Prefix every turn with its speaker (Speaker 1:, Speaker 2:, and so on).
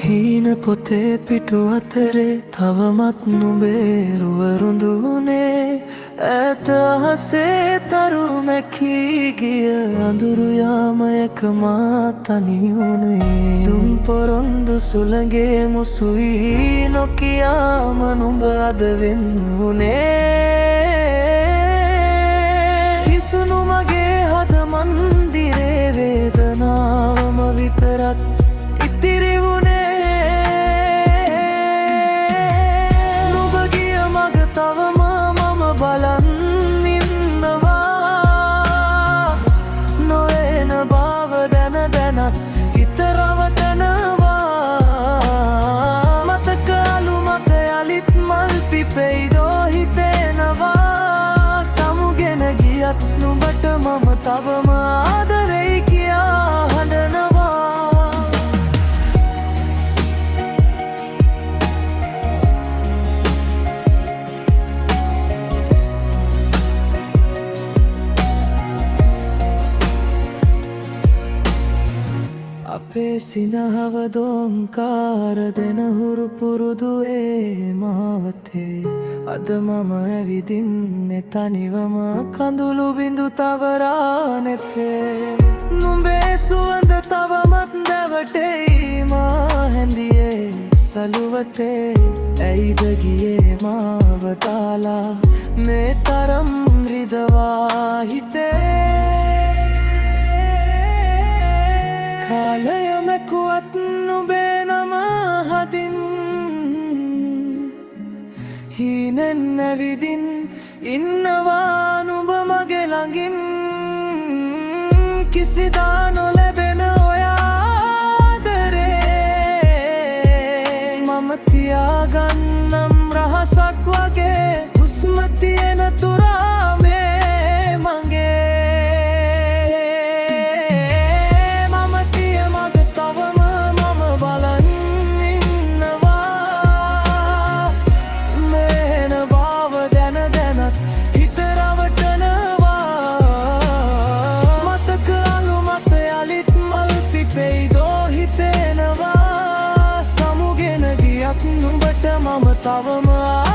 Speaker 1: හීන පොතේ පිටු අතරේ තවමත් නුඹේ රුවරුඳුනේ ඈත අහසේ තරු මැකී ගිය අඳුරු යාමයක මා තනි වුණේ දුම් පොරොන්දු සුළඟේ මුසුයි නොකියාම නුඹ අද වෙන්නුනේ හිසුණු මගේ හද මන්දිරේ වේදනාවම විතරක් ඉතිරි වුණේ තවම මම බලන් ඉන්නවා නොවන බව දැන දැනත් හිත රවටනවා මතක අලු මත යලිත් මල් පිපෙයිදෝ හිතෙනවා සමුගෙන ගියත් නුඹට මම තවම ආදරෙයි කියා හඬනවා අපේ සිනහව දෝංකාර දෙන හුරු පුරුදු ඒ මාවතේ අද මම ඇවිදින්නේ තනිවම කඳුළු බිඳු තවරා නෙතේ නුඹේ සුවඳ තවමත් දැවටෙයි මා හැඳියේ සලුවතේ ඇයිද ගියේ මාව දාලා මේ තරම් රිදවා හිතේ කාලය මැකුවත් නුඹේ නම හදින් හීනෙන් ඇවිදින් ඉන්නවා නුඹ මගේ ළඟින් කිසිදා නොලැබෙන ඔය ආදරේ මම තියාගන්නම් රහසක් වගේ හුස්ම තියෙන තුරා මේ මගේ නුඹට මම තවම